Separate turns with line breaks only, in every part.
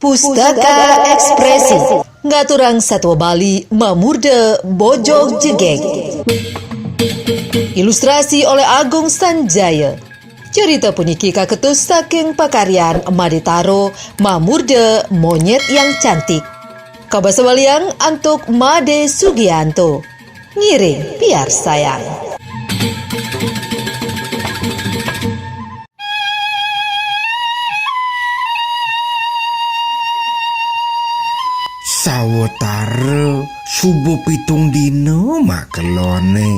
Pustaka Ekspresi ngaturang Satwa Bali Mamurde Bojog Jegeg. Ilustrasi oleh Agung Sanjaya. Cerita puniki kaketus saking pakaryan Maditaro Mamurde Monyet yang Cantik. Kabasawaliang antuk Made Sugianto. Ngiring biar sayang.
Sawetara subuh pitung dina makelone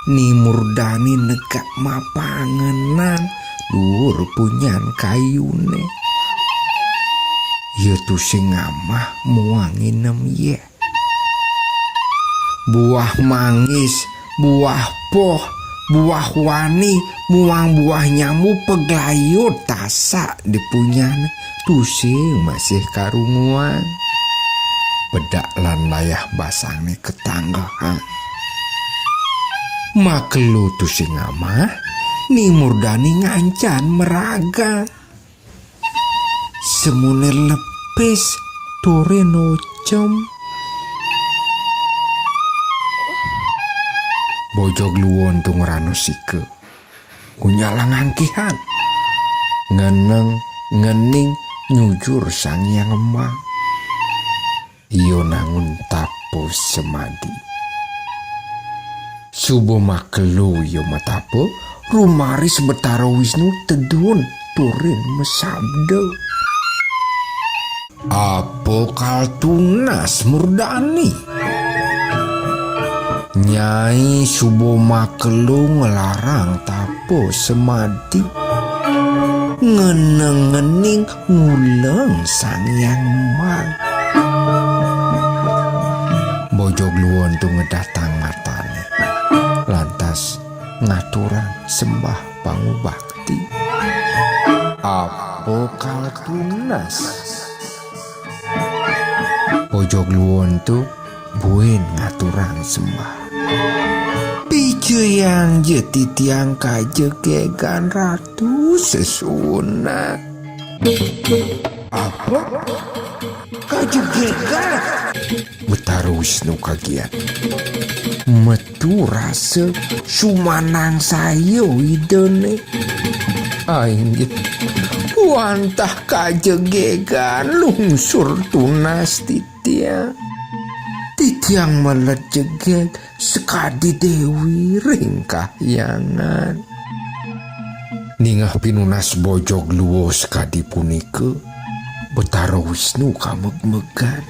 ni Murdani negak mapangenan dhuwur punyan kayune. Ya tu sing amah muanginem ye. Buah mangis, buah poh, buah wani, muang buah nyamu peglayut tasak dipunyan tu sing masih karunguan. Bedak lan layah basang ni ketanggahan. Makelu tu sing amah ni Murdani ngancan meraga. Semune lepis tore nocem. Bojog luwon tu ngerano sike. Kunyalang angkihan. Ngeneng ngening nyujur sang yang emang. Iyo nangun tapo semadi. Subuh makelu iyo matapo rumaris Betara Wisnu tedun turin mesabdo. Apo kaltunas Murdani. Nyai subuh makelu ngelarang tapo semadi. Ngeneng-ngening nguleng sang yang emang. Bojog luwon tu ngedatang matane. Lantas ngaturan sembah pangubakti. Apo kaltunas. Bojog luwon tu buen ngaturan sembah. Pice yang jeti tiang kajegegan ratu sesuna. Apa? Kajegegan? Betara Wisnu kagiat. Metu rasa sumanang sayo idone. Ainggit. Wantah kajegegan lungsur tunas titiang. Titiang melet jegeg sekadi dewi ring kahyangan. Ningah pinunas bojog luwo sekadi punike. Betara Wisnu kameg-megan.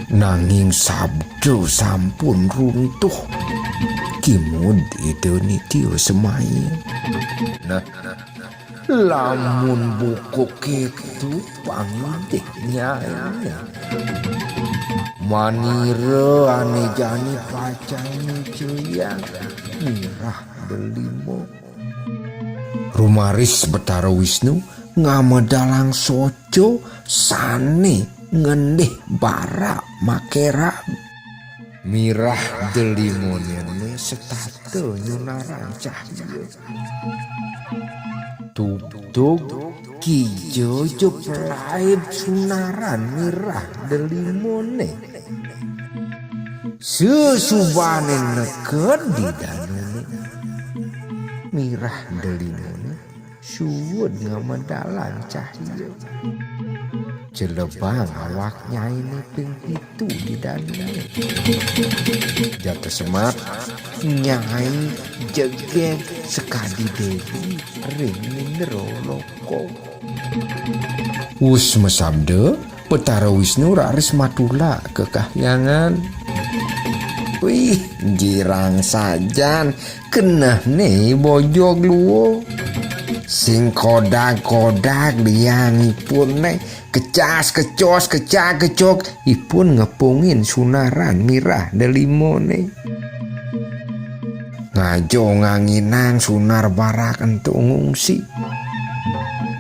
Nanging sabdo sampun runtuh. Kimud idoni tio semayan. Nah, lamun buku kitu pangidiknya. Manire ane jani pacang cuyang. Mirah delimo. Rumaris Betara Wisnu ngamedalang sojo sane ngendih barak makera. Mirah delimonene setate nyunaran cahya. Tug-tug kijo jo pelaib sunaran mirah delimone. Sesubane neked di danune. Mirah delimone suwud ngamedalang cahya. Jelebang awaknya ini ping itu di danune. Jatuh semat nyai jegeg sekadi dewi ring neroloko. Wus mesabde Betara Wisnu raris matula ke kahyangan. Wih girang sajan kenah nih bojog luwo. Sing kodak-kodak liangipun nek kecas kecos kecak kecok ipun ngepungin sunaran mirah delimone. Ngajo nganginang sunar barak entuk ngungsi.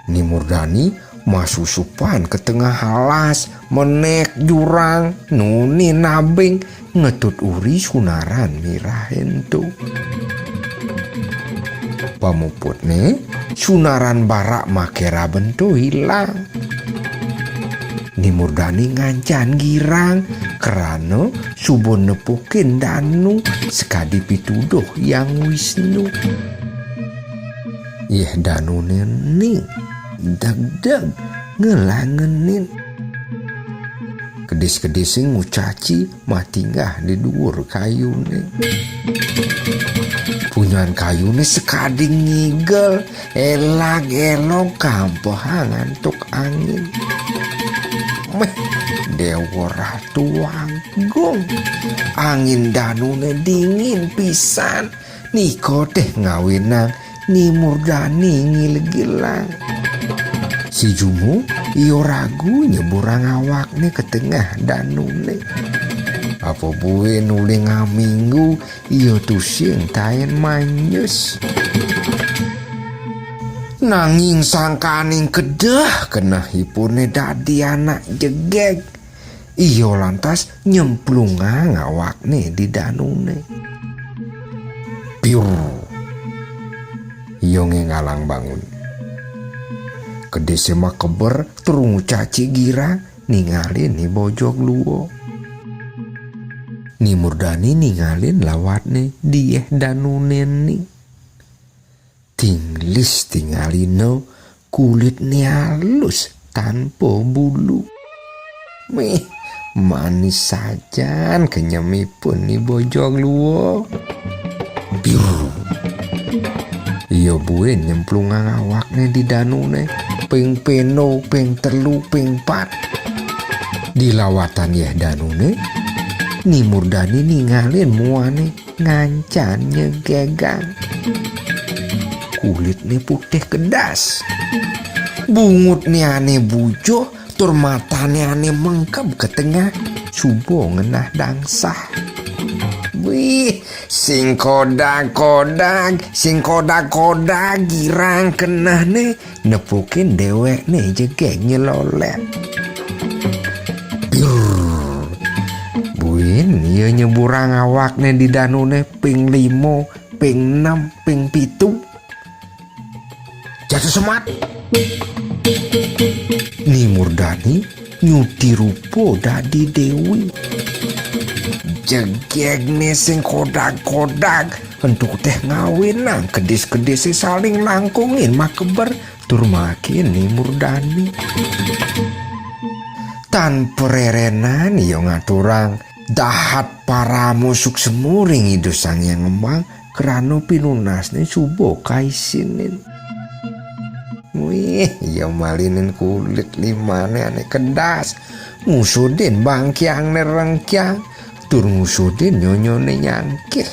Ni Murdani masusupan ke tengah halas menek jurang nuni nabing ngetut uri sunaran mirah entuk. Pamuputne sunaran barak makera bentu hilang. Ni Murdani ngancan girang kerana subuh nepukin danu sekadi pituduh yang Wisnu. Yeh danu ning deg-deg ngelangenin. Kedis-kedis ngucaci matinggah di dhuwur kayune. Punyan kayune sekading ngigel elak-elok kampohan ngantuk angin. Meh deworah tuang gong. Angin danune dingin pisan. Niko teh ngawinang Ni Murdani ngilegilang. Si Jumu iyo ragu nyeburang awakne ke tengah danune. Apa buwe nuli ngaminggu iyo tusing tayen manyes. Nanging sangkaning kedah kenahipune dadi anak jegeg. Iyo lantas nyemplungang awakne di danune. Piur. Iyo ngalang bangun. Kedese makeber turung caci gira ningalin ni bojok luo. Ni Murdani ningalin lawatne dieh danuneni. Tinglis tingalino kulit ni halus tanpa bulu. Meh manis sajan kenyemipun ni bojok luo. Biru. Iyo buen nyemplungang awakne di danune ping peno, ping telu, ping pat. Di lawatan yeh danune Ni Murdani ningalin muane ngancan nyegegang. Kulitnya putih kedas. Bungut ni ane bujo, tur matane ane mengkep ke tengah subo ngenah dangsah. Wih, sing kodak-kodak girang kenah ne nepukin dewek ne jegek nyelolet. Biur. Buin iya nyeburang awak ne di danune ping 5, ping 6, ping 7. Jatuh semat. Ni Murdani nyuti rupo dadi dewi. Jegeg ne sing kodak-kodak untuk teh ngawinang kedis-kedis saling langkungin makeber tur makin Ni Murdani. Tan pererenan iyo ngaturang dahat para musuk semuring idu sang yang ngembang kerano pinunasne subo kaisinin. Wih, iyo malinin kulit limane ane kedas. Ngusudin bangkiang ne rengkiang. Tur ngusudin nyonyone nyangkih.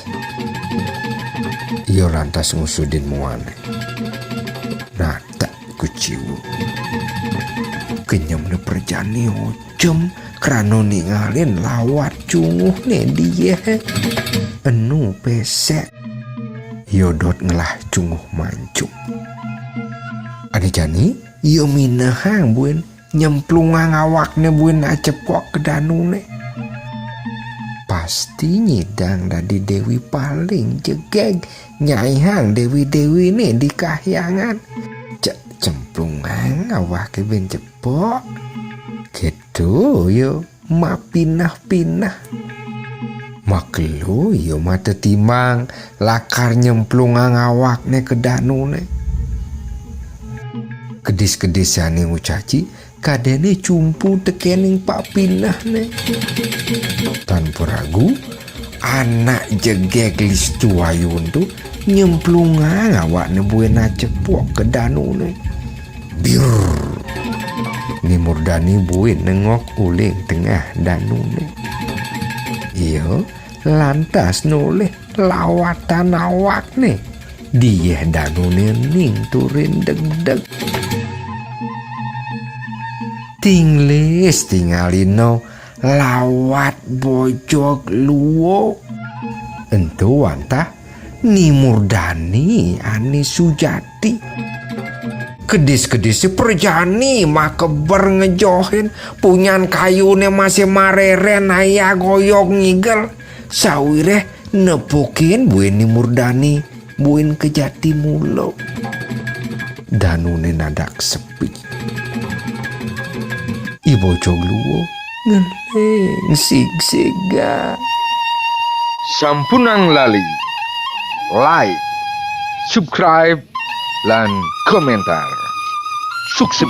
Iyo lantas ngusudin muane. Nata kuciwu. Kenyam ne perjani ojem krano ningalin lawat cunguh ne dia. Enu pesek. Yodot ngelah cunguh mancung. Ane jani iyo minahang buen nyemplungang awakne buen acepok ke danune. Pasti nyidang dadi dewi paling jegeg nyaihang dewi-dewi ne di kahyangan. Cek cemplungang awake ben cepok. Gitu yo ma pinah-pinah. Maklu yo mata timang lakar nyemplungang awakne ke danune. Kedis-kedisane ngucaci kadene cumpu tekening pak pinah ne. Tanpa ragu anak jegeg lis tuayun tu nyemplungang awakne buena cepok ke danune. Biur. Ni Murdani buin nengok uling tengah danune. Iyo lantas noleh lawatan awakne. Dia danune ning turin deg-deg. Tinglis tingalino lawat bojok luo. Entu wantah Ni Murdani ane Sujati. Kedis-kedis perjani makeber ngejohin punyan kayune masih mareren ayah goyok ngigel. Sawireh nepukin buin Ni Murdani buin ke Jatimulo. Danune nadak sepi. Ibu jogluwo ngeleng sig-siga.
Sampunang lali like, subscribe, lan komentar. Sukses.